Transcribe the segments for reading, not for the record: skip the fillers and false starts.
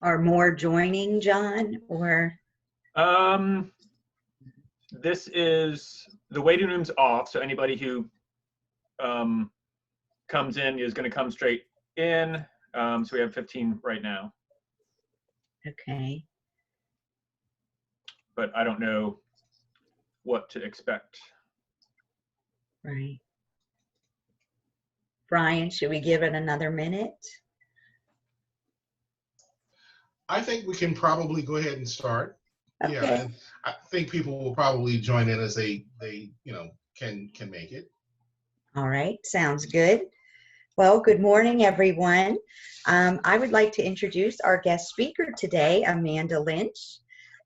Are more joining, John, or? This is, the waiting room's off, so anybody who comes in is going to come straight in. So we have 15 right now. Okay. But I don't know what to expect. Right. Brian, should we give it another minute? I think we can probably go ahead and start. Okay. Yeah, and I think people will probably join in as they can make it. All right, sounds good. Well, good morning, everyone. I would like to introduce our guest speaker today, Amanda Lynch.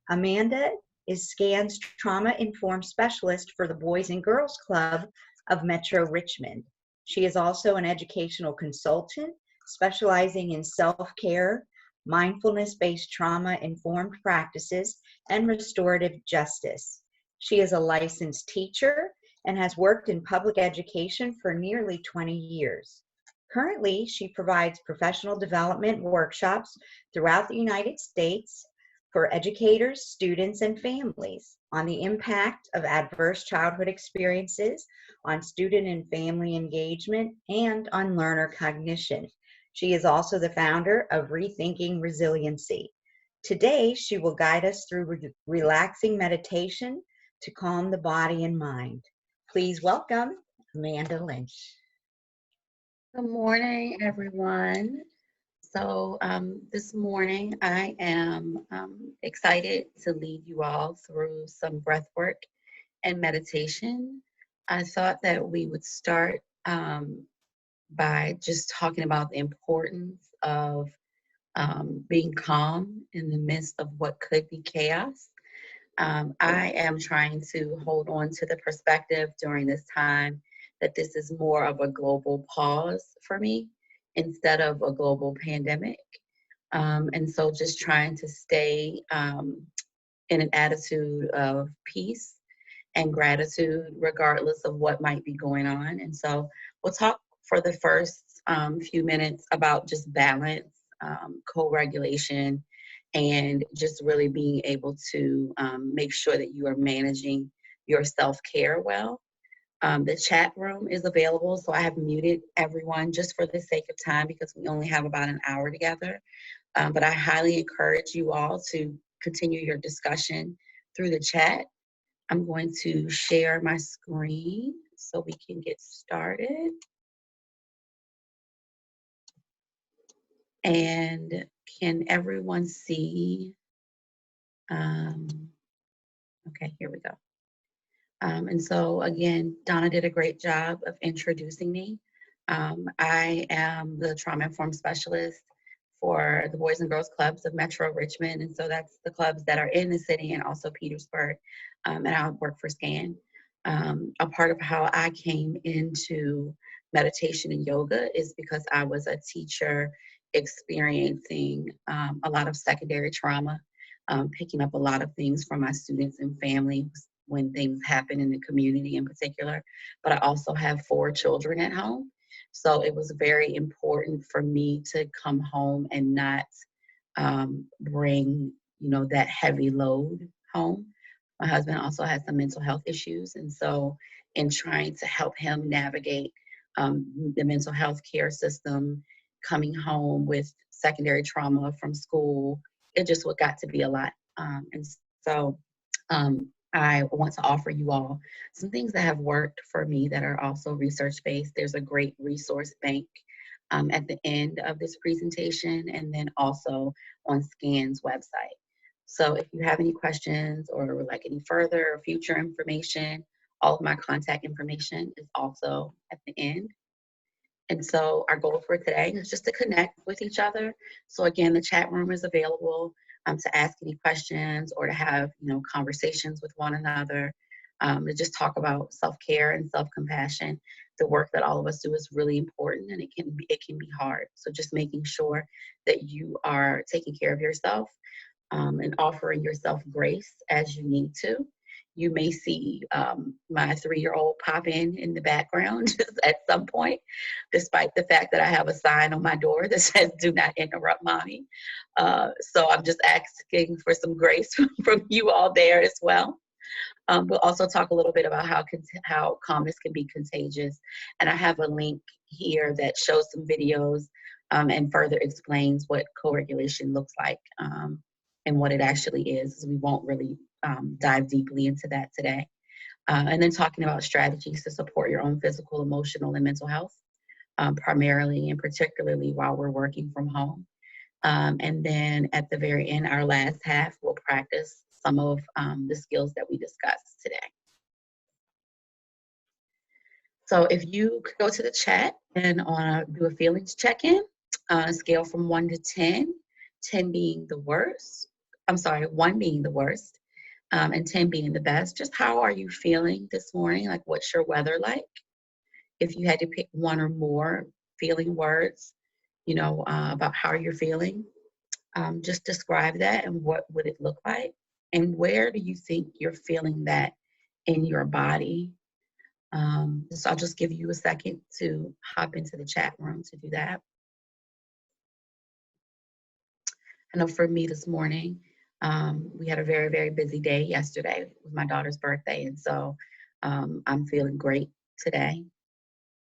Amanda is SCAN's trauma-informed specialist for the Boys and Girls Club of Metro Richmond. She is also an educational consultant specializing in self-care, mindfulness-based trauma-informed practices, and restorative justice. She is a licensed teacher and has worked in public education for nearly 20 years. Currently, she provides professional development workshops throughout the United States for educators, students, and families on the impact of adverse childhood experiences on student and family engagement and on learner cognition. She is also the founder of Rethinking Resiliency. Today, she will guide us through relaxing meditation to calm the body and mind. Please welcome Amanda Lynch. Good morning, everyone. So this morning I am excited to lead you all through some breath work and meditation. I thought that we would start by just talking about the importance of being calm in the midst of what could be chaos. I am trying to hold on to the perspective during this time that this is more of a global pause for me instead of a global pandemic. And so just trying to stay in an attitude of peace and gratitude regardless of what might be going on. And so we'll talk for the first few minutes about just balance, co-regulation, and just really being able to make sure that you are managing your self-care well. The chat room is available, so I have muted everyone just for the sake of time because we only have about an hour together. But I highly encourage you all to continue your discussion through the chat. I'm going to share my screen so we can get started. And can everyone see? Okay, here we go. And so again, Donna did a great job of introducing me. I am the trauma-informed specialist for the Boys and Girls Clubs of Metro Richmond. And so that's the clubs that are in the city and also Petersburg. And I work for SCAN. A part of how I came into meditation and yoga is because I was a teacher experiencing a lot of secondary trauma, picking up a lot of things from my students and families when things happen in the community in particular. But I also have 4 children at home. So it was very important for me to come home and not bring, that heavy load home. My husband also has some mental health issues. And so in trying to help him navigate the mental health care system, coming home with secondary trauma from school, it just got to be a lot. And so I want to offer you all some things that have worked for me that are also research-based. There's a great resource bank at the end of this presentation and then also on SCAN's website. So if you have any questions or would like any further or future information, all of my contact information is also at the end. And so our goal for today is just to connect with each other. So again, the chat room is available. to ask any questions or to have, conversations with one another, to just talk about self-care and self-compassion. The work that all of us do is really important, and it can be hard. So just making sure that you are taking care of yourself, and offering yourself grace as you need to. You may see my 3-year-old pop in the background at some point, despite the fact that I have a sign on my door that says, "Do not interrupt mommy." So I'm just asking for some grace from you all there as well. We'll also talk a little bit about how calmness can be contagious. And I have a link here that shows some videos, and further explains what co-regulation looks like, and what it actually is. We won't really dive deeply into that today. And then talking about strategies to support your own physical, emotional, and mental health, primarily and particularly while we're working from home. And then at the very end, our last half, we'll practice some of the skills that we discussed today. So if you could go to the chat and do a feelings check-in, scale from 1 to 10, 10 being the worst. I'm sorry, 1 being the worst, and 10 being the best. Just how are you feeling this morning? Like, what's your weather like? If you had to pick 1 or more feeling words, about how you're feeling, just describe that and what would it look like? And where do you think you're feeling that in your body? So I'll just give you a second to hop into the chat room to do that. I know for me this morning, we had a very, very busy day yesterday with my daughter's birthday. And so I'm feeling great today.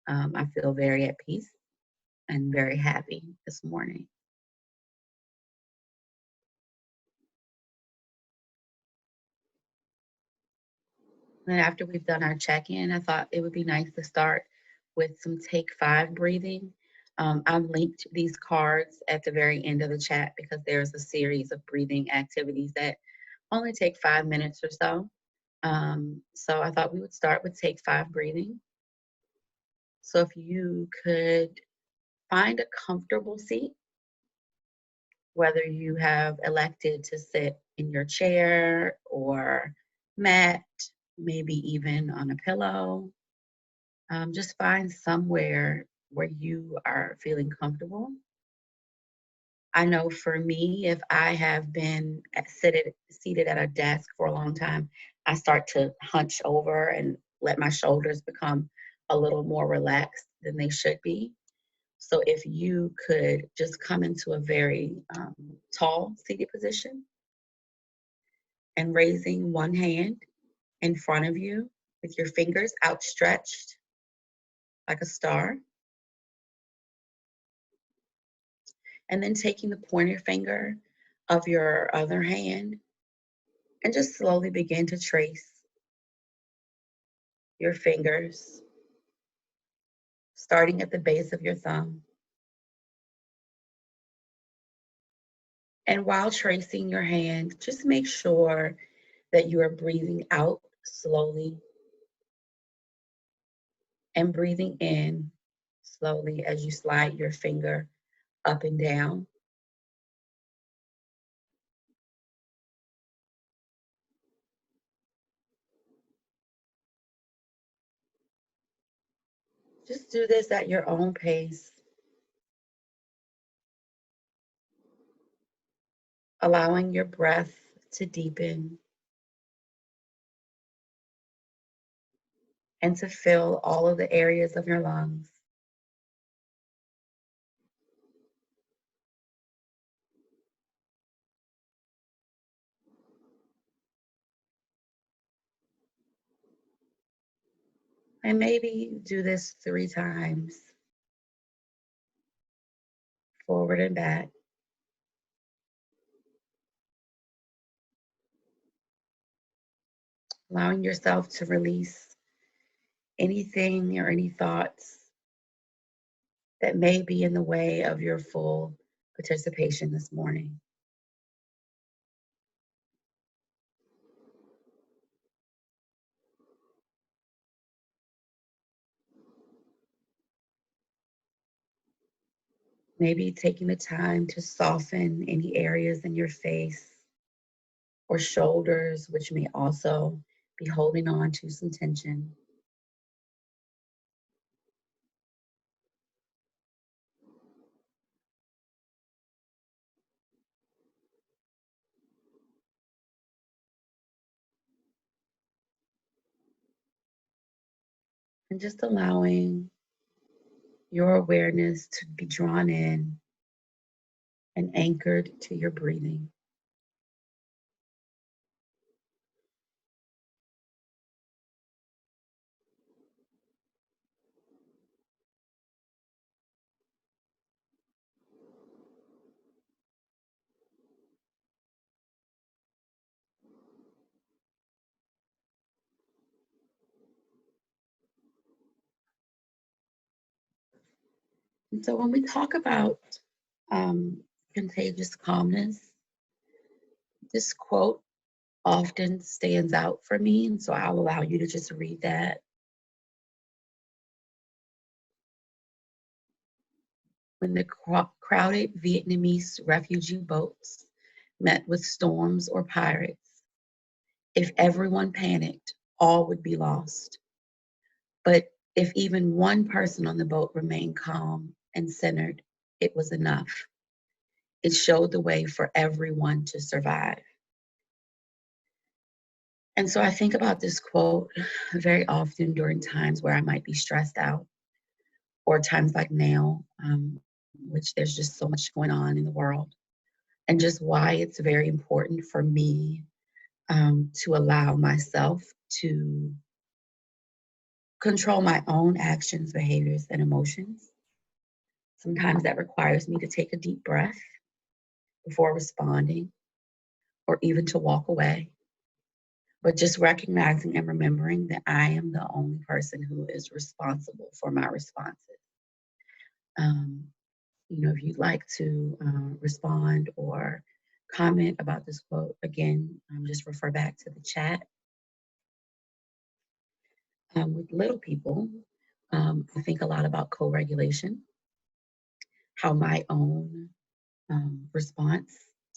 I feel very at peace and very happy this morning. And after we've done our check-in, I thought it would be nice to start with some Take 5 breathing. I've linked these cards at the very end of the chat because there's a series of breathing activities that only take 5 minutes or so. So I thought we would start with Take 5 breathing. So if you could find a comfortable seat, whether you have elected to sit in your chair or mat, maybe even on a pillow. Just find somewhere where you are feeling comfortable. I know for me, if I have been seated at a desk for a long time, I start to hunch over and let my shoulders become a little more relaxed than they should be. So if you could just come into a very tall seated position and raising one hand in front of you with your fingers outstretched like a star. And then taking the pointer finger of your other hand and just slowly begin to trace your fingers, starting at the base of your thumb. And while tracing your hand, just make sure that you are breathing out slowly and breathing in slowly as you slide your finger up and down. Just do this at your own pace, allowing your breath to deepen and to fill all of the areas of your lungs. And maybe do this 3 times, forward and back. Allowing yourself to release anything or any thoughts that may be in the way of your full participation this morning. Maybe taking the time to soften any areas in your face or shoulders, which may also be holding on to some tension. And just allowing your awareness to be drawn in and anchored to your breathing. And so when we talk about contagious calmness, this quote often stands out for me, and so I'll allow you to just read that. When the crowded Vietnamese refugee boats met with storms or pirates, if everyone panicked, all would be lost. But if even one person on the boat remained calm and centered, it was enough. It showed the way for everyone to survive. And so I think about this quote very often during times where I might be stressed out, or times like now, which there's just so much going on in the world, and just why it's very important for me to allow myself to control my own actions, behaviors, and emotions. Sometimes that requires me to take a deep breath before responding, or even to walk away. But just recognizing and remembering that I am the only person who is responsible for my responses. If you'd like to respond or comment about this quote, again, just refer back to the chat. With little people, I think a lot about co-regulation, how my own response,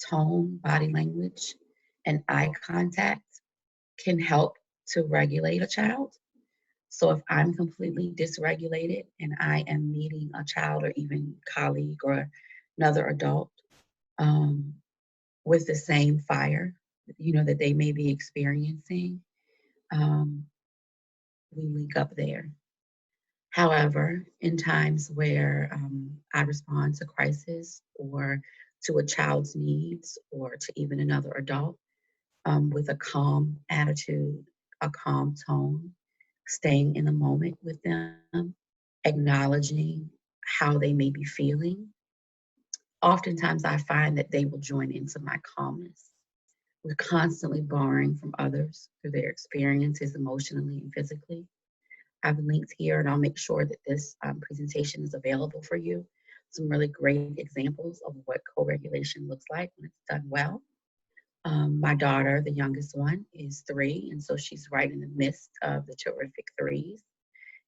tone, body language, and eye contact can help to regulate a child. So if I'm completely dysregulated and I am meeting a child or even colleague or another adult with the same fire, that they may be experiencing, we link up there. However, in times where I respond to crisis or to a child's needs or to even another adult with a calm attitude, a calm tone, staying in the moment with them, acknowledging how they may be feeling, oftentimes I find that they will join into my calmness. We're constantly borrowing from others through their experiences emotionally and physically. I've linked here, and I'll make sure that this presentation is available for you. Some really great examples of what co-regulation looks like when it's done well. My daughter, the youngest one, is 3, and so she's right in the midst of the terrific 3s.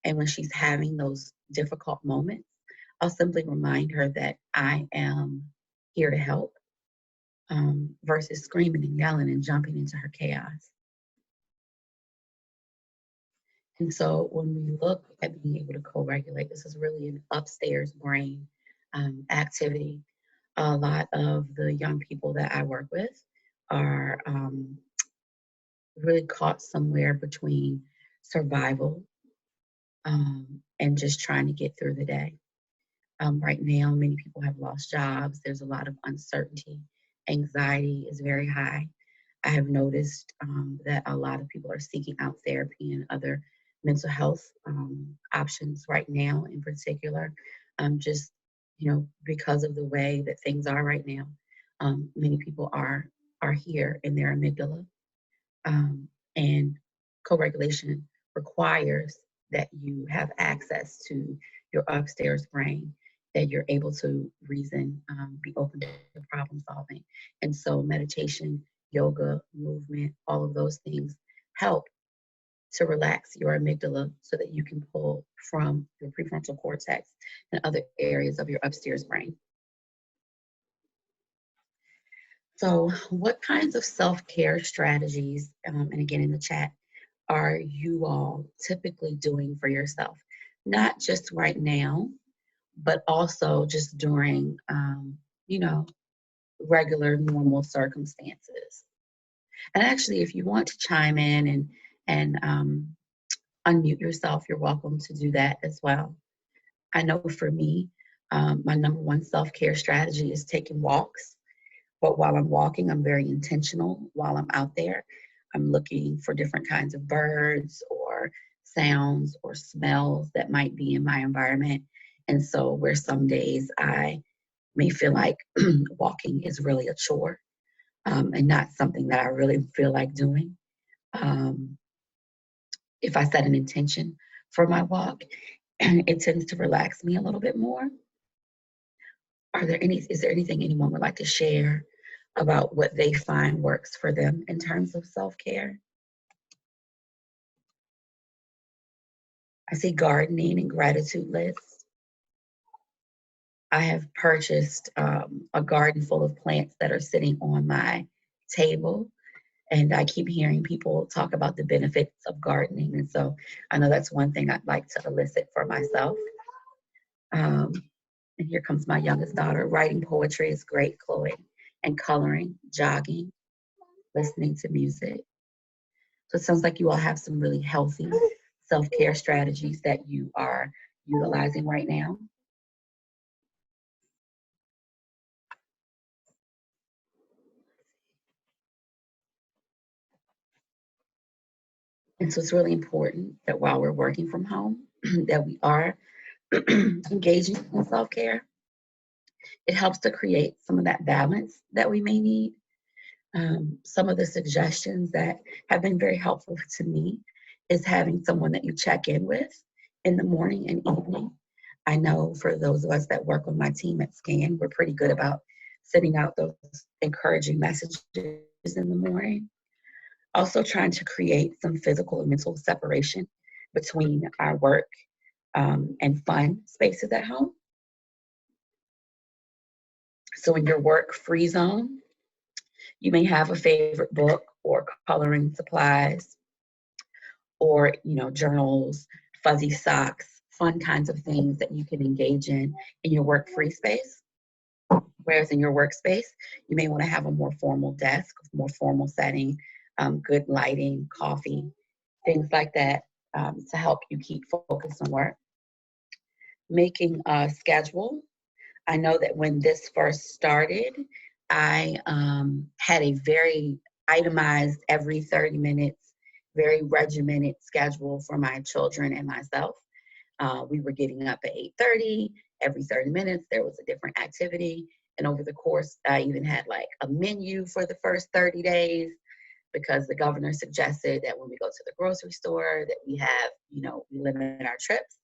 And when she's having those difficult moments, I'll simply remind her that I am here to help versus screaming and yelling and jumping into her chaos. And so when we look at being able to co-regulate, this is really an upstairs brain activity. A lot of the young people that I work with are really caught somewhere between survival and just trying to get through the day. Right now, many people have lost jobs. There's a lot of uncertainty. Anxiety is very high. I have noticed that a lot of people are seeking out therapy and other mental health options right now in particular, just, because of the way that things are right now. Many people are here in their amygdala, and co-regulation requires that you have access to your upstairs brain, that you're able to reason, be open to problem solving. And so meditation, yoga, movement, all of those things help to relax your amygdala so that you can pull from your prefrontal cortex and other areas of your upstairs brain. So what kinds of self-care strategies, and again in the chat, are you all typically doing for yourself? Not just right now, but also just during, you know, regular, normal circumstances. And actually, if you want to chime in and unmute yourself, you're welcome to do that as well. I know for me, my number one self-care strategy is taking walks. But while I'm walking, I'm very intentional. While I'm out there, I'm looking for different kinds of birds or sounds or smells that might be in my environment. And so, where some days I may feel like walking is really a chore and not something that I really feel like doing, um, if I set an intention for my walk, it tends to relax me a little bit more. Is there anything anyone would like to share about what they find works for them in terms of self-care? I see gardening and gratitude lists. I have purchased a garden full of plants that are sitting on my table, and I keep hearing people talk about the benefits of gardening. And so I know that's one thing I'd like to elicit for myself. Um, and here comes my youngest daughter. Writing poetry is great, Chloe, and coloring, jogging, listening to music. So it sounds like you all have some really healthy self-care strategies that you are utilizing right now. And so it's really important that while we're working from home, that we are engaging in self-care. It helps to create some of that balance that we may need. Some of the suggestions that have been very helpful to me is having someone that you check in with in the morning and evening. I know for those of us that work on my team at SCAN, we're pretty good about sending out those encouraging messages in the morning. Also trying to create some physical and mental separation between our work and fun spaces at home. So in your work free zone, you may have a favorite book or coloring supplies or, journals, fuzzy socks, fun kinds of things that you can engage in your work free space. Whereas in your workspace, you may want to have a more formal desk, more formal setting, good lighting, coffee, things like that to help you keep focused on work. Making a schedule. I know that when this first started, I had a very itemized every 30 minutes, very regimented schedule for my children and myself. We were getting up at 8:30. Every 30 minutes, there was a different activity. And over the course, I even had like a menu for the first 30 days because the governor suggested that when we go to the grocery store that we have, we limit our trips.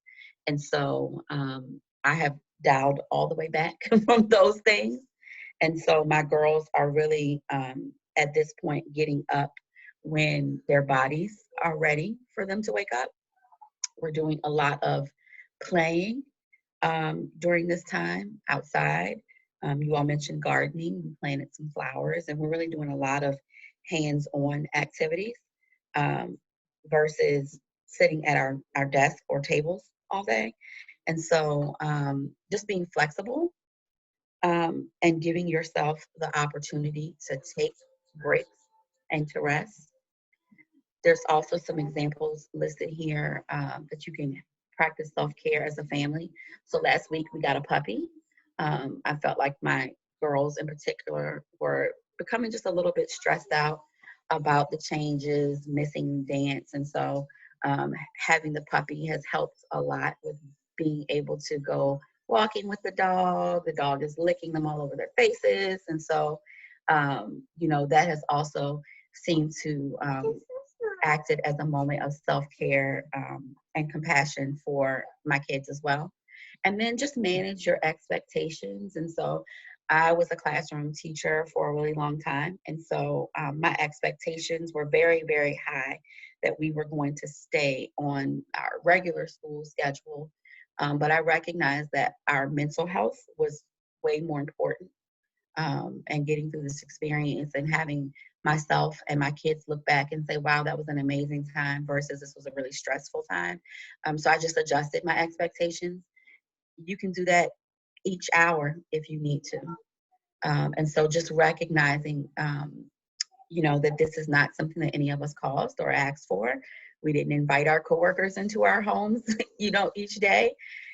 And so I have dialed all the way back from those things. And so my girls are really at this point getting up when their bodies are ready for them to wake up. We're doing a lot of playing during this time outside. You all mentioned gardening. We planted some flowers, and we're really doing a lot of hands-on activities versus sitting at our desk or tables all day. And so just being flexible and giving yourself the opportunity to take breaks and to rest. There's also some examples listed here that you can practice self-care as a family. So last week we got a puppy. I felt like my girls in particular were becoming just a little bit stressed out about the changes, missing dance. And so having the puppy has helped a lot with being able to go walking with the dog. The dog is licking them all over their faces. And so, that has also seemed to acted as a moment of self-care and compassion for my kids as well. And then just manage your expectations. And so I was a classroom teacher for a really long time. And so my expectations were very, very high that we were going to stay on our regular school schedule. But I recognized that our mental health was way more important and getting through this experience and having myself and my kids look back and say, wow, that was an amazing time versus this was a really stressful time. So I just adjusted my expectations. You can do that each hour if you need to. And so just recognizing, that this is not something that any of us caused or asked for. We didn't invite our coworkers into our homes, each day.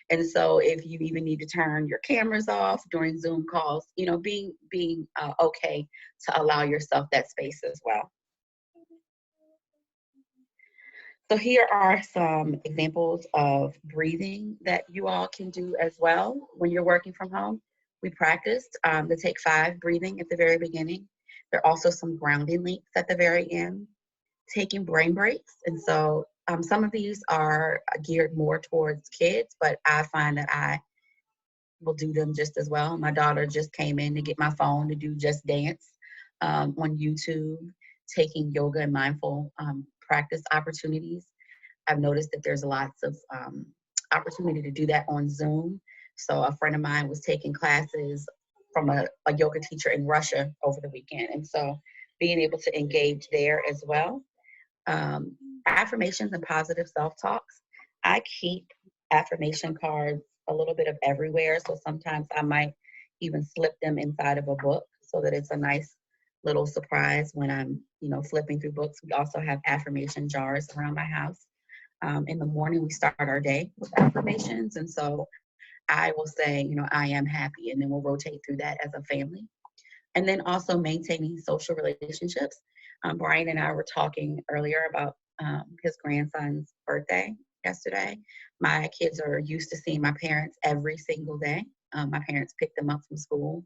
And so if you even need to turn your cameras off during Zoom calls, being okay to allow yourself that space as well. So here are some examples of breathing that you all can do as well when you're working from home. We practiced the Take 5 breathing at the very beginning. There are also some grounding links at the very end. Taking brain breaks. And so some of these are geared more towards kids, but I find that I will do them just as well. My daughter just came in to get my phone to do Just Dance on YouTube, taking yoga and mindful practice opportunities. I've noticed that there's lots of opportunity to do that on Zoom. So a friend of mine was taking classes from a yoga teacher in Russia over the weekend. And so being able to engage there as well. Affirmations and positive self-talks. I keep affirmation cards a little bit of everywhere. So sometimes I might even slip them inside of a book so that it's a nice little surprise when I'm, flipping through books. We also have affirmation jars around my house. In the morning, we start our day with affirmations. And so I will say, I am happy, and then we'll rotate through that as a family. And then also maintaining social relationships. Brian and I were talking earlier about his grandson's birthday yesterday. My kids are used to seeing my parents every single day. My parents pick them up from school.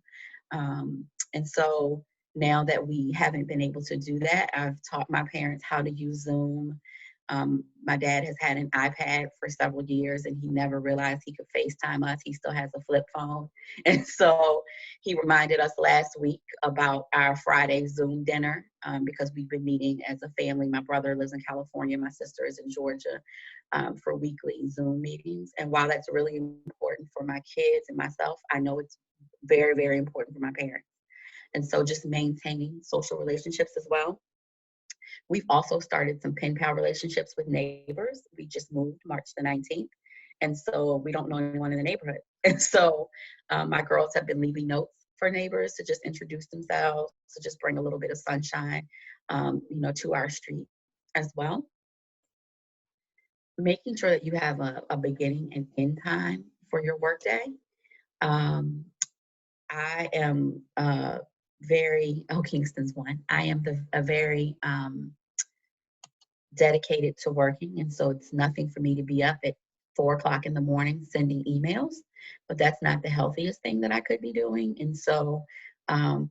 And so now that we haven't been able to do that, I've taught my parents how to use Zoom. My dad has had an iPad for several years, and he never realized he could FaceTime us. He still has a flip phone. And so he reminded us last week about our Friday Zoom dinner because we've been meeting as a family. My brother lives in California. My sister is in Georgia for weekly Zoom meetings. And while that's really important for my kids and myself, I know it's very, very important for my parents. And so just maintaining social relationships as well. We've also started some pen pal relationships with neighbors. We just moved March the 19th. And so we don't know anyone in the neighborhood. And so my girls have been leaving notes for neighbors to just introduce themselves, to just bring a little bit of sunshine, to our street as well. Making sure that you have a beginning and end time for your workday. I am Kingston's one. I am a very dedicated to working. And so it's nothing for me to be up at 4 o'clock in the morning sending emails, but that's not the healthiest thing that I could be doing. And so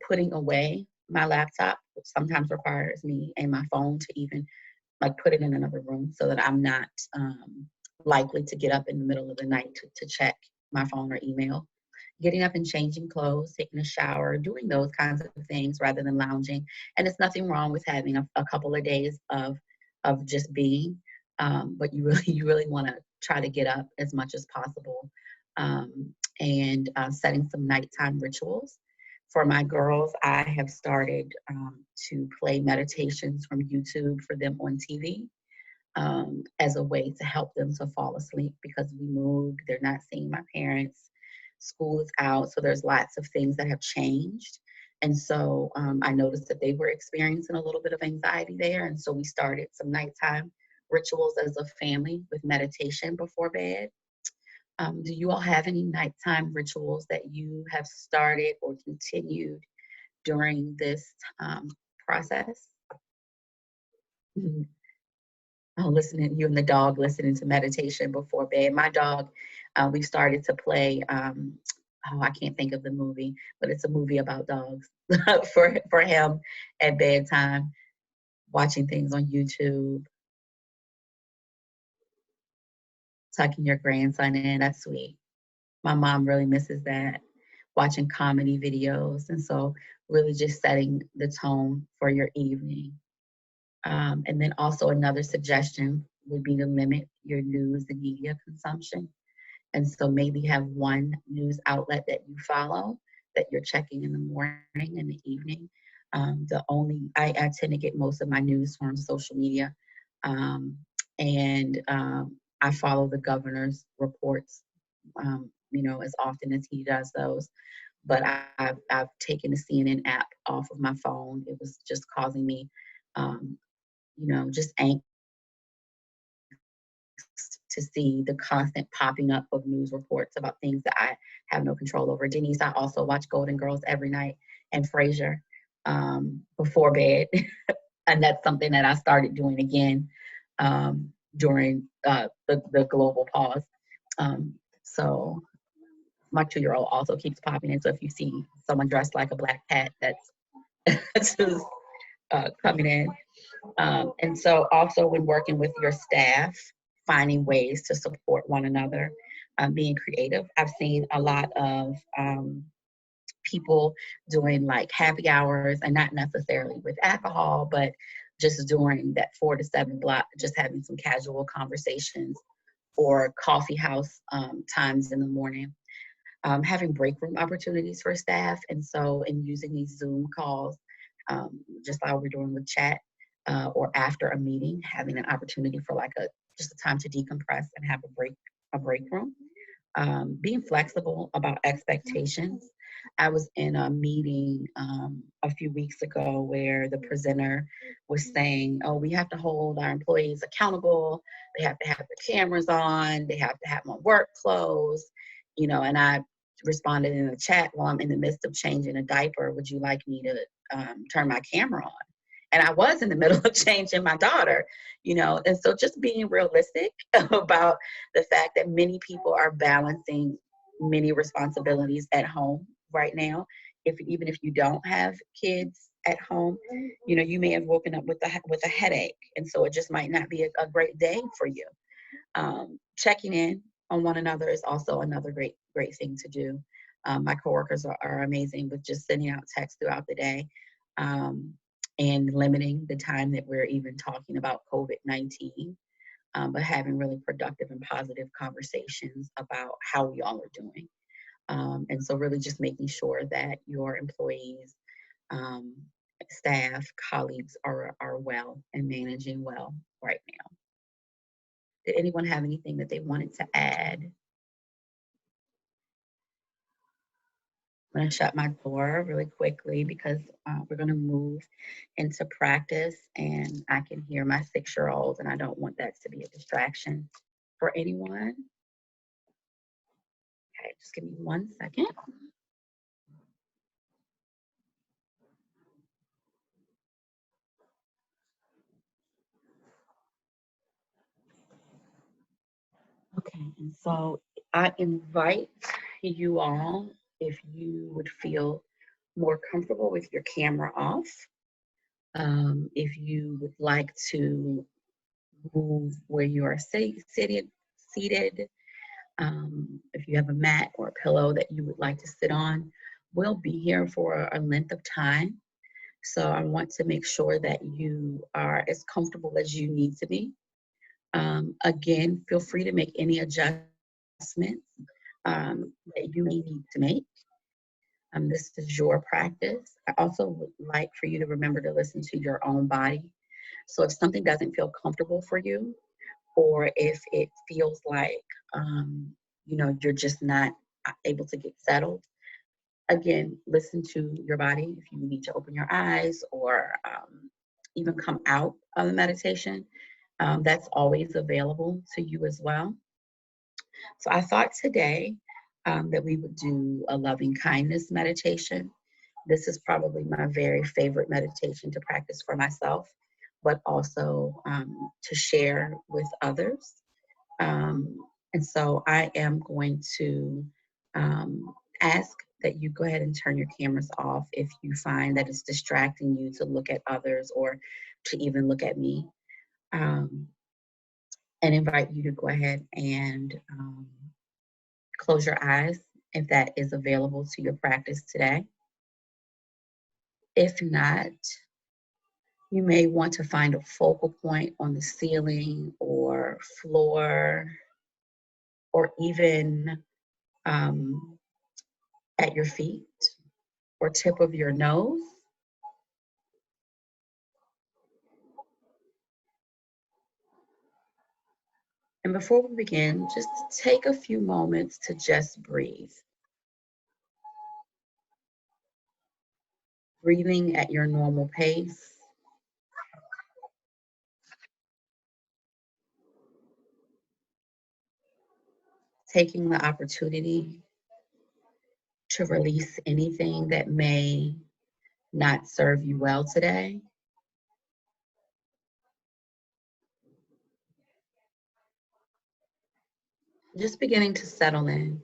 putting away my laptop, which sometimes requires me and my phone to even put it in another room so that I'm not likely to get up in the middle of the night to check my phone or email. Getting up and changing clothes, taking a shower, doing those kinds of things rather than lounging. And it's nothing wrong with having a couple of days of just being, but you really want to try to get up as much as possible, and setting some nighttime rituals. For my girls, I have started to play meditations from YouTube for them on TV as a way to help them to fall asleep because we moved, they're not seeing my parents, school is out, so there's lots of things that have changed. And so I noticed that they were experiencing a little bit of anxiety there. And so we started some nighttime rituals as a family with meditation before bed. Do you all have any nighttime rituals that you have started or continued during this process? Oh, listening, you and the dog listening to meditation before bed. My dog, we started to play, I can't think of the movie, but it's a movie about dogs for him at bedtime, watching things on YouTube, tucking your grandson in, that's sweet. My mom really misses that, watching comedy videos. And so really just setting the tone for your evening. And then also another suggestion would be to limit your news and media consumption. And so maybe have one news outlet that you follow that you're checking in the morning and the evening. I tend to get most of my news from social media. And I follow the governor's reports, as often as he does those. But I've taken the CNN app off of my phone. It was just causing me, just angst to see the constant popping up of news reports about things that I have no control over. Denise, I also watch Golden Girls every night and Frasier before bed. And that's something that I started doing again during the global pause. So my 2-year-old also keeps popping in. So if you see someone dressed like a black cat, that's just coming in. And so also when working with your staff, finding ways to support one another, being creative. I've seen a lot of people doing like happy hours, and not necessarily with alcohol, but just during that 4 to 7 block, just having some casual conversations or coffee house times in the morning. Having break room opportunities for staff. And so in using these Zoom calls, just like we're doing with chat, or after a meeting, having an opportunity for just a time to decompress and have a break room. Being flexible about expectations. I was in a meeting a few weeks ago where the presenter was saying, oh, we have to hold our employees accountable. They have to have their cameras on. They have to have on work clothes, and I responded in the chat, well, I'm in the midst of changing a diaper. Would you like me to turn my camera on? And I was in the middle of changing my daughter, and so just being realistic about the fact that many people are balancing many responsibilities at home right now. Even if you don't have kids at home, you may have woken up with a headache. And so it just might not be a great day for you. Checking in on one another is also another great thing to do. My coworkers are amazing with just sending out texts throughout the day. And limiting the time that we're even talking about COVID-19, but having really productive and positive conversations about how we all are doing. And so really just making sure that your employees, staff, colleagues are well and managing well right now. Did anyone have anything that they wanted to add? I'm going to shut my door really quickly because we're going to move into practice, and I can hear my 6-year-old, and I don't want that to be a distraction for anyone. Okay, just give me 1 second. Okay, and so I invite you all, if you would feel more comfortable with your camera off, if you would like to move where you are seated, if you have a mat or a pillow that you would like to sit on, we'll be here for a length of time. So I want to make sure that you are as comfortable as you need to be. Again, feel free to make any adjustments that you may need to make. This is your practice. I also would like for you to remember to listen to your own body. So if something doesn't feel comfortable for you, or if it feels like, you're just not able to get settled, again, listen to your body. If you need to open your eyes or even come out of the meditation, that's always available to you as well. So I thought today that we would do a loving kindness meditation. This is probably my very favorite meditation to practice for myself, but also to share with others. And so I am going to ask that you go ahead and turn your cameras off if you find that it's distracting you to look at others or to even look at me. And invite you to go ahead and close your eyes if that is available to your practice today. If not, you may want to find a focal point on the ceiling or floor, or even at your feet. or tip of your nose. And before we begin, just take a few moments to just breathe. Breathing at your normal pace. Taking the opportunity to release anything that may not serve you well today. Just beginning to settle in.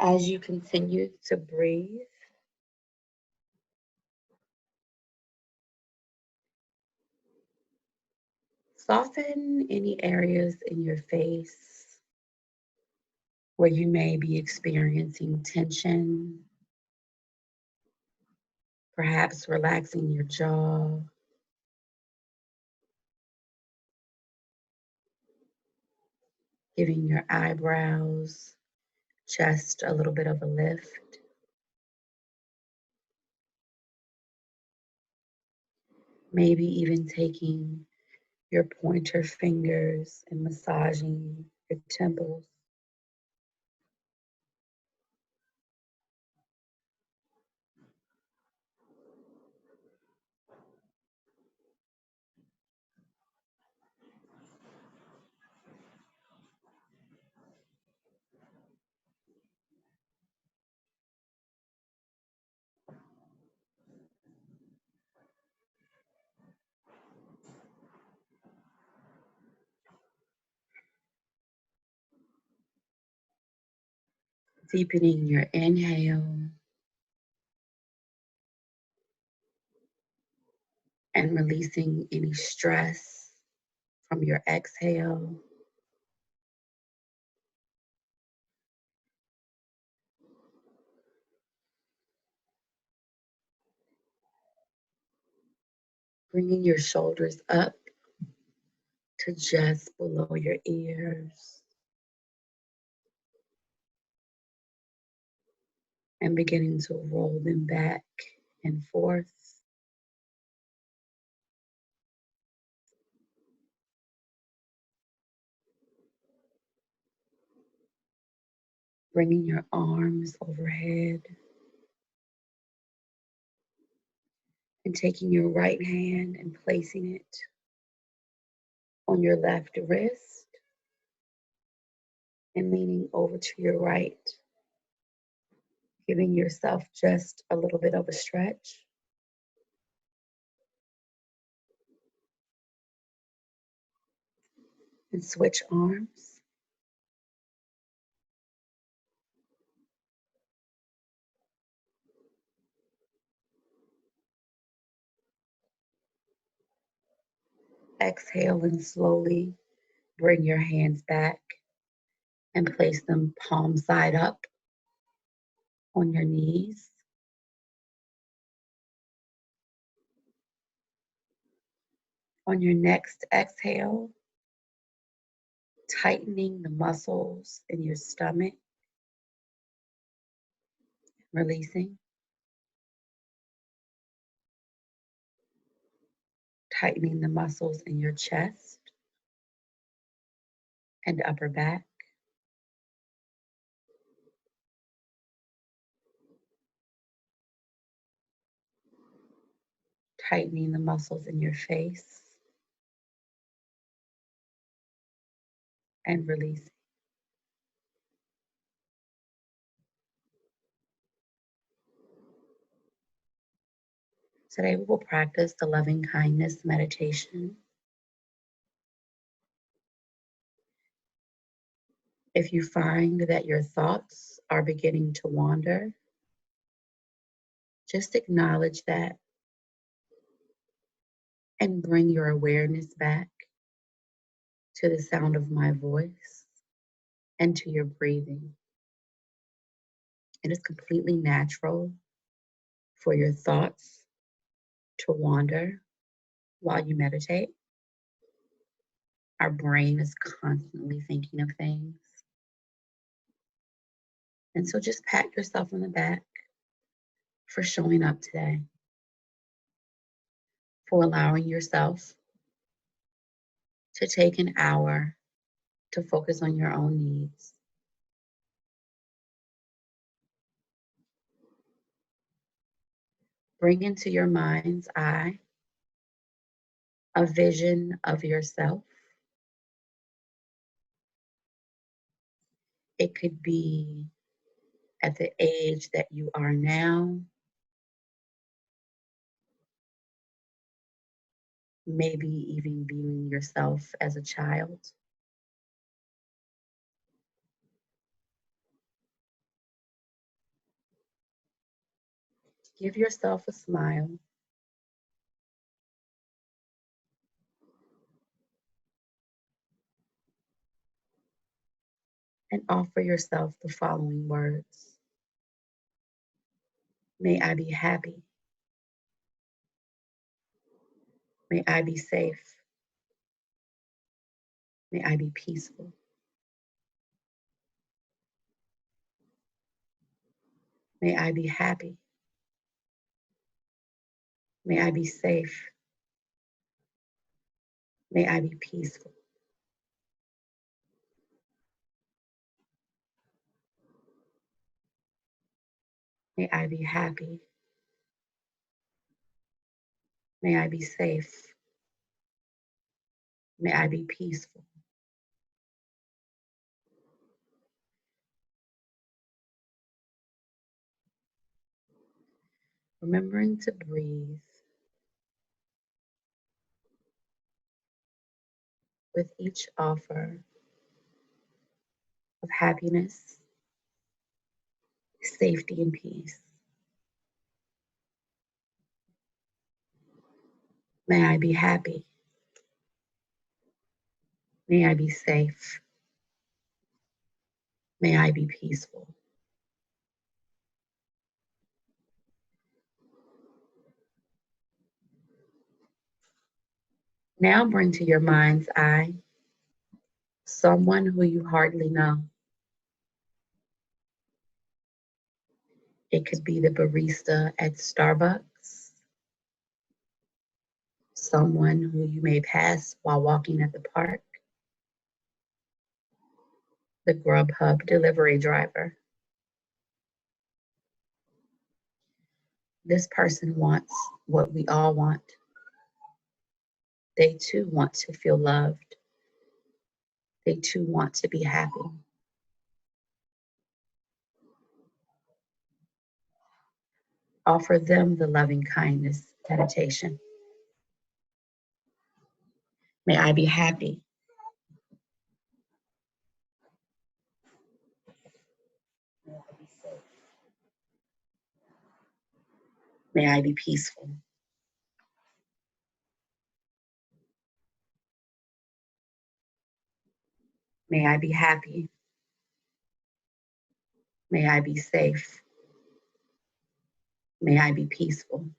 As you continue to breathe, soften any areas in your face where you may be experiencing tension, perhaps relaxing your jaw, giving your eyebrows just a little bit of a lift. Maybe even taking your pointer fingers and massaging your temples. Deepening your inhale and releasing any stress from your exhale. Bringing your shoulders up to just below your ears. And beginning to roll them back and forth. Bringing your arms overhead. And taking your right hand and placing it on your left wrist. And leaning over to your right. Giving yourself just a little bit of a stretch. And switch arms. Exhale and slowly bring your hands back and place them palm side up on your knees. On your next exhale, tightening the muscles in your stomach, releasing. Tightening the muscles in your chest and upper back. Tightening the muscles in your face and releasing. Today we will practice the loving kindness meditation. If you find that your thoughts are beginning to wander, just acknowledge that and bring your awareness back to the sound of my voice and to your breathing. It is completely natural for your thoughts to wander while you meditate. Our brain is constantly thinking of things. And so just pat yourself on the back for showing up today, for allowing yourself to take an hour to focus on your own needs. Bring into your mind's eye a vision of yourself. It could be at the age that you are now, maybe even viewing yourself as a child. Give yourself a smile and offer yourself the following words. May I be happy. May I be safe. May I be peaceful. May I be happy. May I be safe. May I be peaceful. May I be happy. May I be safe. May I be peaceful. Remembering to breathe with each offer of happiness, safety, and peace. May I be happy. May I be safe. May I be peaceful. Now bring to your mind's eye someone who you hardly know. It could be the barista at Starbucks, someone who you may pass while walking at the park, the Grubhub delivery driver. This person wants what we all want. They too want to feel loved. They too want to be happy. Offer them the loving kindness meditation. May I be happy. May I be safe. May I be peaceful. May I be happy. May I be safe. May I be peaceful.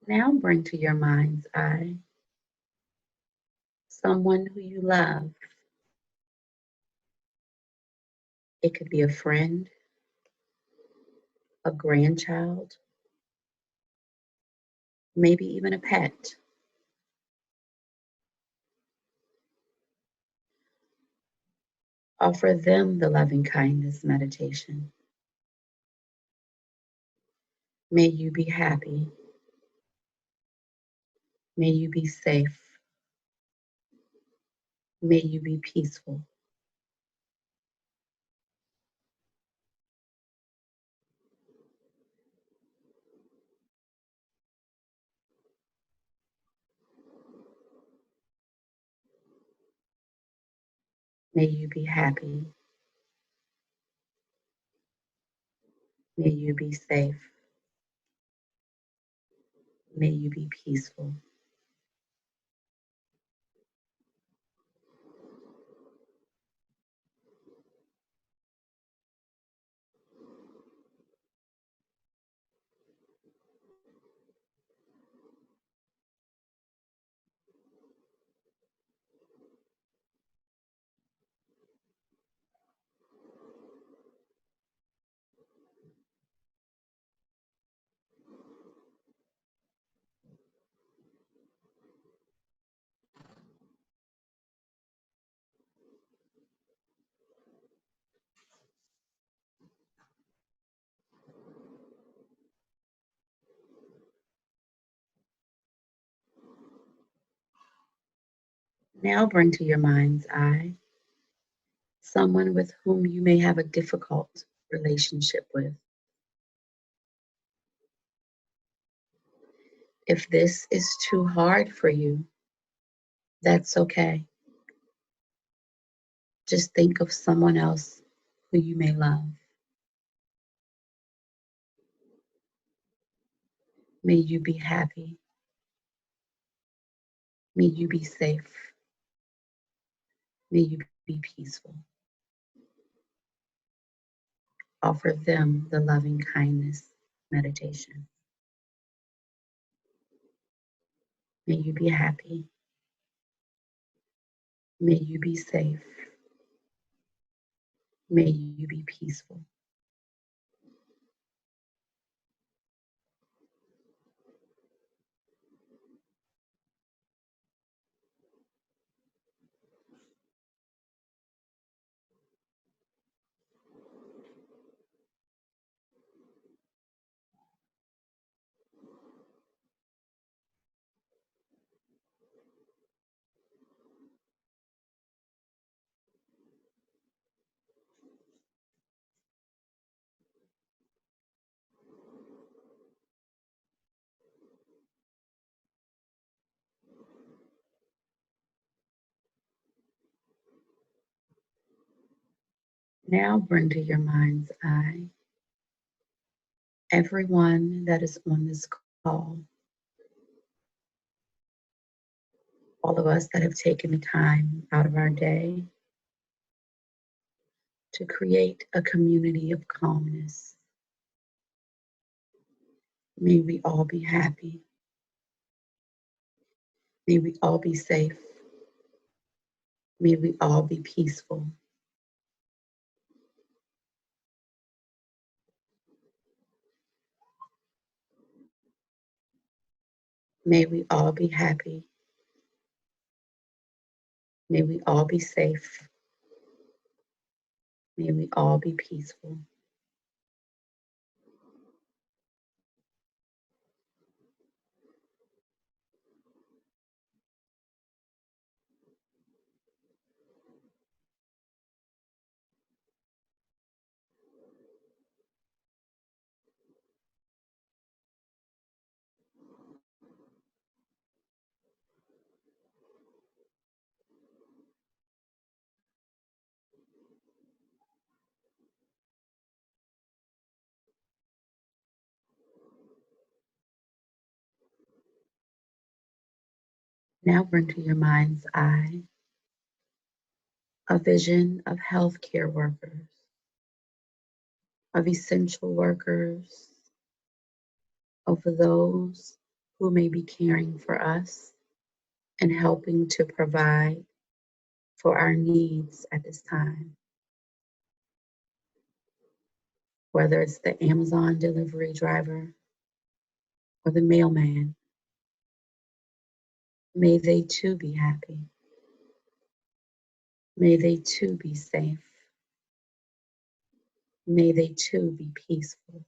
Now bring to your mind's eye someone who you love. It could be a friend, a grandchild, maybe even a pet. Offer them the loving kindness meditation. May you be happy. May you be safe. May you be peaceful. May you be happy. May you be safe. May you be peaceful. Now bring to your mind's eye someone with whom you may have a difficult relationship with. If this is too hard for you, that's okay. Just think of someone else who you may love. May you be happy. May you be safe. May you be peaceful. Offer them the loving kindness meditation. May you be happy. May you be safe. May you be peaceful. Now bring to your mind's eye everyone that is on this call, all of us that have taken the time out of our day to create a community of calmness. May we all be happy. May we all be safe. May we all be peaceful. May we all be happy. May we all be safe. May we all be peaceful. Now bring to your mind's eye a vision of healthcare workers, of essential workers, of those who may be caring for us and helping to provide for our needs at this time. Whether it's the Amazon delivery driver or the mailman, may they too be happy. May they too be safe. May they too be peaceful.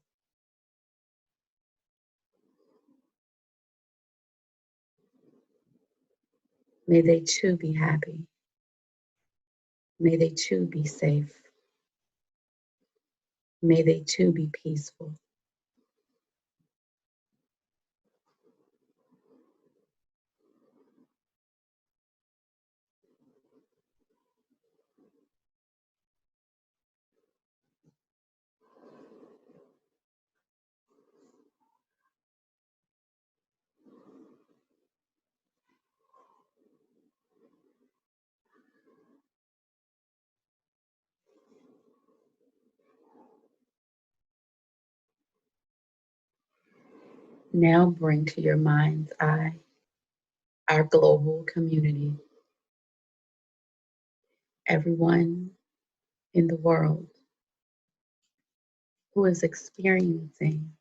May they too be happy. May they too be safe. May they too be peaceful. Now bring to your mind's eye our global community, everyone in the world who is experiencing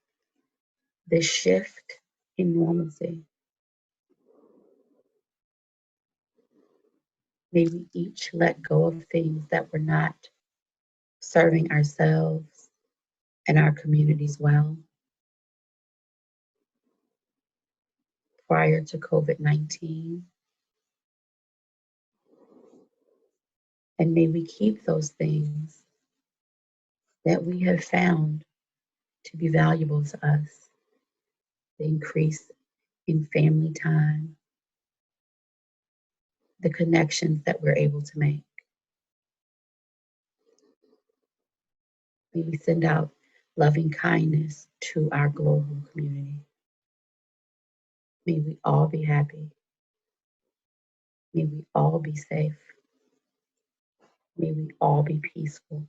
this shift in normalcy. May we each let go of things that were not serving ourselves and our communities well prior to COVID-19. And may we keep those things that we have found to be valuable to us. The increase in family time, the connections that we're able to make. May we send out loving kindness to our global community. May we all be happy. May we all be safe. May we all be peaceful.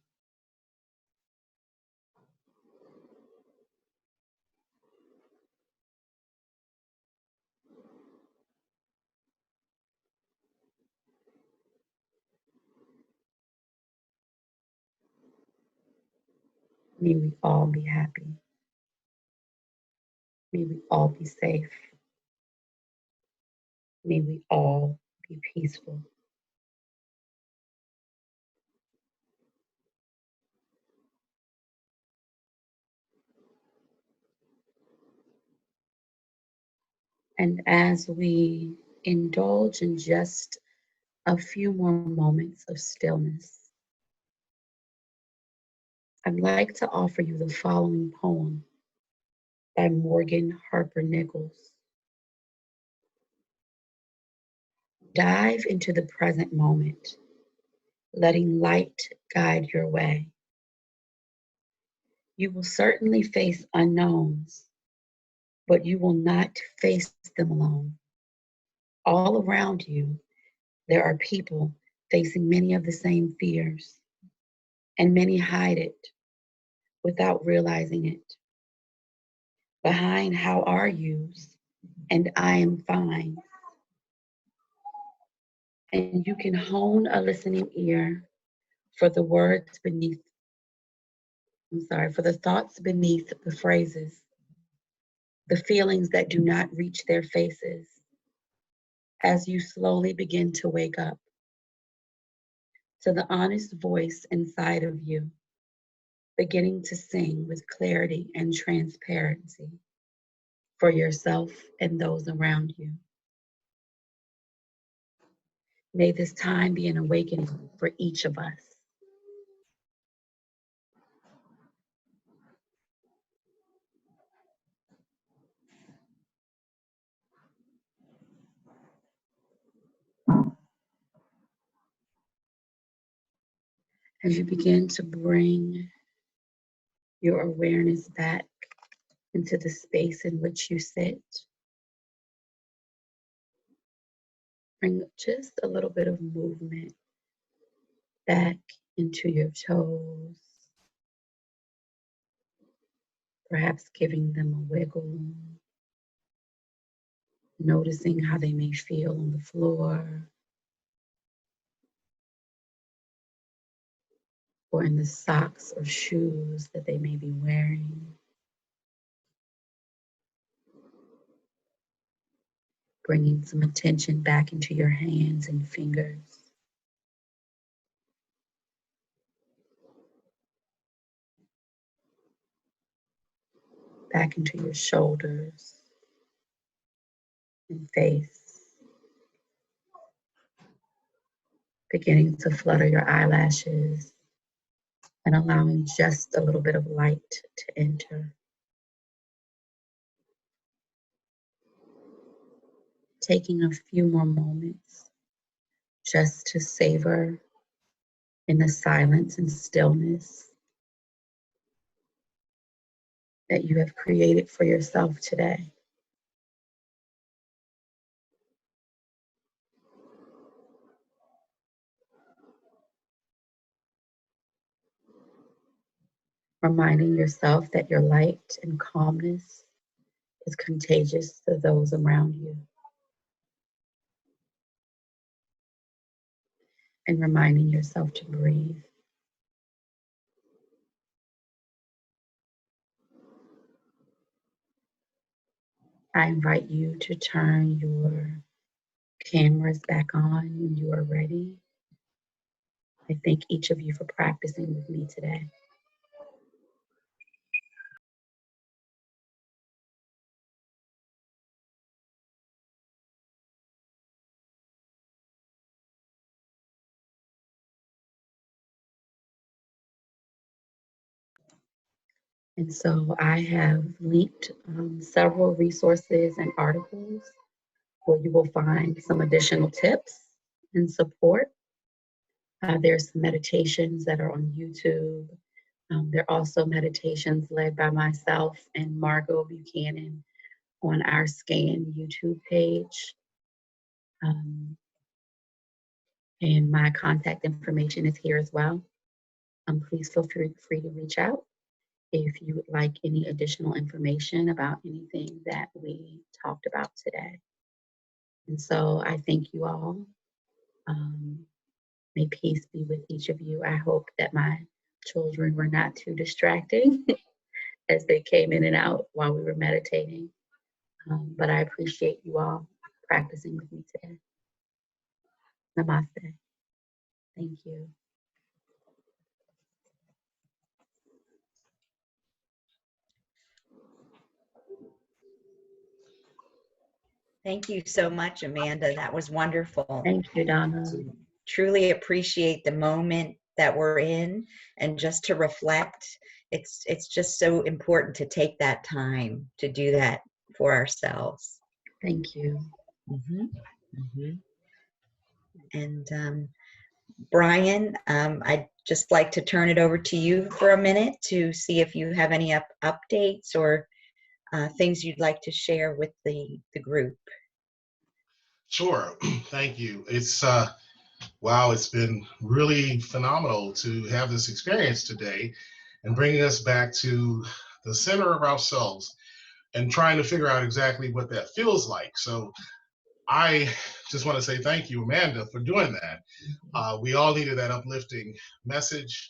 May we all be happy. May we all be safe. May we all be peaceful. And as we indulge in just a few more moments of stillness, I'd like to offer you the following poem by Morgan Harper Nichols. Dive into the present moment, letting light guide your way. You will certainly face unknowns, but you will not face them alone. All around you, there are people facing many of the same fears, and many hide it without realizing it. Behind how are yous and I am fine. And you can hone a listening ear for the words beneath, for the thoughts beneath the phrases, the feelings that do not reach their faces as you slowly begin to wake up to the honest voice inside of you, beginning to sing with clarity and transparency for yourself and those around you. May this time be an awakening for each of us. As you begin to bring your awareness back into the space in which you sit, bring just a little bit of movement back into your toes, perhaps giving them a wiggle, noticing how they may feel on the floor or in the socks or shoes that they may be wearing. Bringing some attention back into your hands and fingers. Back into your shoulders and face. beginning to flutter your eyelashes and allowing just a little bit of light to enter. Taking a few more moments just to savor in the silence and stillness that you have created for yourself today. Reminding yourself that your light and calmness is contagious to those around you. And reminding yourself to breathe. I invite you to turn your cameras back on when you are ready. I thank each of you for practicing with me today. And so I have linked several resources and articles where you will find some additional tips and support. There's some meditations that are on YouTube. There are also meditations led by myself and Margot Buchanan on our SCAN YouTube page. And my contact information is here as well. Please feel free to reach out if you would like any additional information about anything that we talked about today. And so I thank you all. May peace be with each of you. I hope that my children were not too distracting as they came in and out while we were meditating. But I appreciate you all practicing with me today. Namaste. Thank you. Thank you so much, Amanda. That was wonderful. Thank you, Donna. Truly appreciate the moment that we're in, and just to reflect. It's just so important to take that time to do that for ourselves. Thank you. And Brian, I'd just like to turn it over to you for a minute to see if you have any updates or things you'd like to share with the group. Sure. Thank you. It's wow, it's been really phenomenal to have this experience today and bringing us back to the center of ourselves and trying to figure out exactly what that feels like. So I just want to say thank you, Amanda, for doing that. We all needed that uplifting message,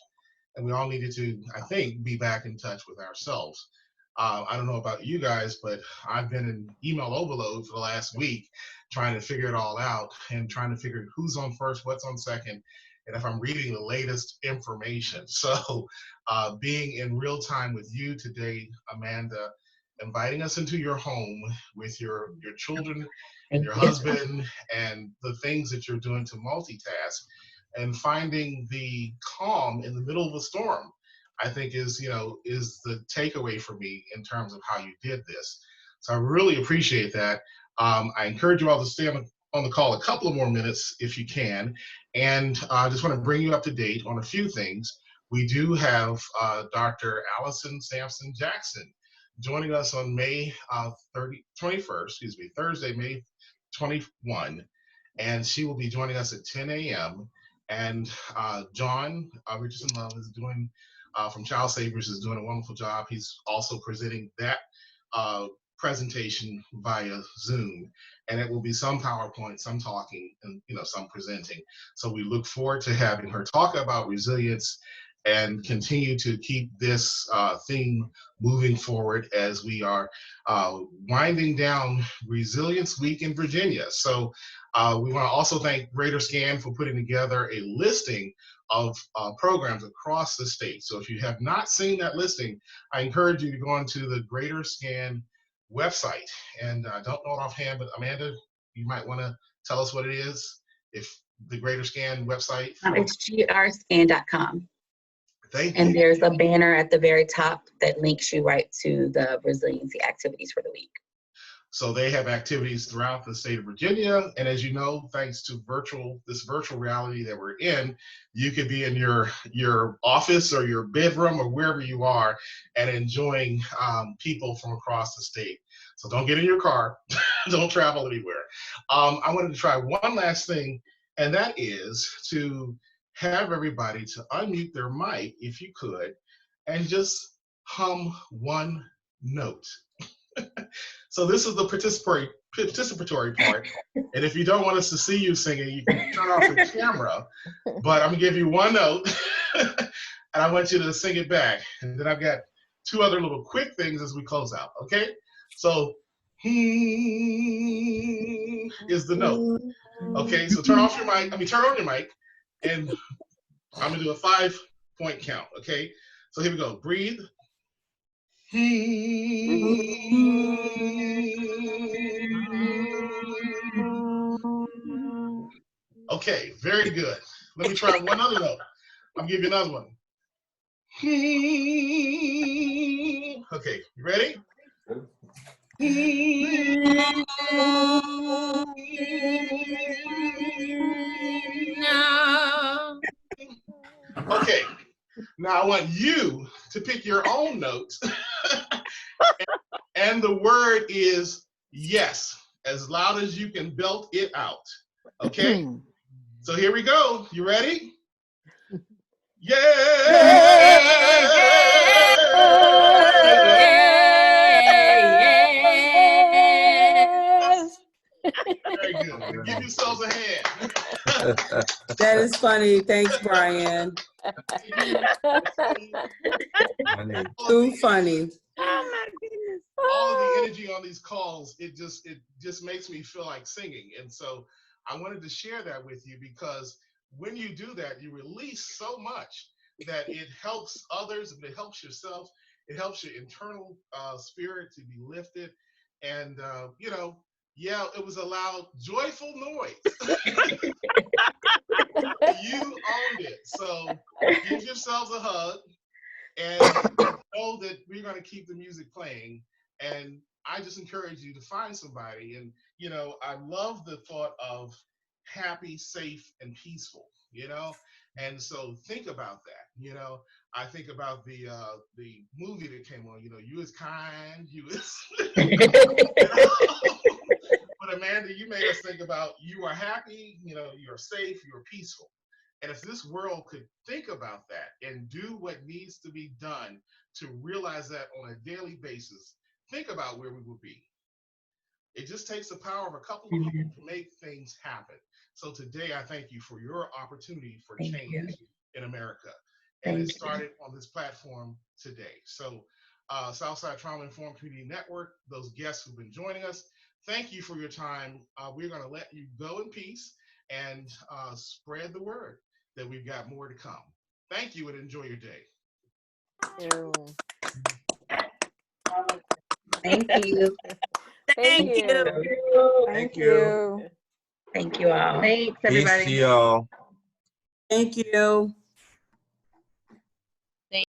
and we all needed to, I think, be back in touch with ourselves. I don't know about you guys, but I've been in email overload for the last week trying to figure it all out and trying to figure who's on first, what's on second, and if I'm reading the latest information. So being in real time with you today, Amanda, inviting us into your home with your children and your husband and the things that you're doing to multitask and finding the calm in the middle of a storm, I think is the takeaway for me in terms of how you did this. So I really appreciate that. I encourage you all to stay on the call a couple of more minutes if you can. And I just want to bring you up to date on a few things. We do have Dr. Allison Sampson Jackson joining us on May 21st, Thursday, May 21. And she will be joining us at 10 a.m. And John Richardson Love is doing from Child Savers is doing a wonderful job. He's also presenting that presentation via Zoom, and it will be some PowerPoint, some talking, and some presenting. So we look forward to having her talk about resilience and continue to keep this theme moving forward as we are winding down Resilience Week in Virginia. So we want to also thank Greater Scan for putting together a listing of programs across the state. So if you have not seen that listing, I encourage you to go onto the Greater Scan website. And I don't know it offhand, but Amanda, you might want to tell us what it is. If the Greater Scan website? It's grscan.com. Thank you. And there's a banner at the very top that links you right to the resiliency activities for the week. So they have activities throughout the state of Virginia. And as you know, thanks to this virtual reality that we're in, you could be in your office or your bedroom or wherever you are and enjoying people from across the state. So don't get in your car, don't travel anywhere. I wanted to try one last thing, and that is to have everybody to unmute their mic, if you could, and just hum one note. So this is the participatory part. And if you don't want us to see you singing, you can turn off your camera. But I'm gonna give you one note, and I want you to sing it back. And then I've got two other little quick things as we close out. Okay? So is the note. Okay, so turn on your mic, and I'm gonna do a 5-point count. Okay, so here we go. Breathe. Okay, very good. Let me try one other note. I'll give you another one. Okay, you ready? No. Okay, now I want you to pick your own notes. And the word is yes, as loud as you can belt it out. Okay? So here we go. You ready? Yes. Very good. Give yourselves a hand. That is funny. Thanks, Brian. Too funny. Oh my goodness. All of the energy on these calls, it just makes me feel like singing. And so I wanted to share that with you, because when you do that, you release so much that it helps others and it helps yourself. It helps your internal spirit to be lifted. And, it was a loud, joyful noise. You owned it. So give yourselves a hug and know that we're going to keep the music playing. And I just encourage you to find somebody. And, I love the thought of happy, safe, and peaceful, And so think about that, I think about the movie that came on, You Is Kind, You Is... But Amanda, you made us think about you are happy, you're safe, you're peaceful. And if this world could think about that and do what needs to be done to realize that on a daily basis, think about where we would be. It just takes the power of a couple of people to make things happen. So today, I thank you for your opportunity for change in America. And it started on this platform today. So Southside Trauma Informed Community Network, those guests who've been joining us, thank you for your time. We're going to let you go in peace and spread the word that we've got more to come. Thank you and enjoy your day. Thank you. Thank you. Thank you. Thank you all. Thanks, Peace everybody. to y'all. Thank you.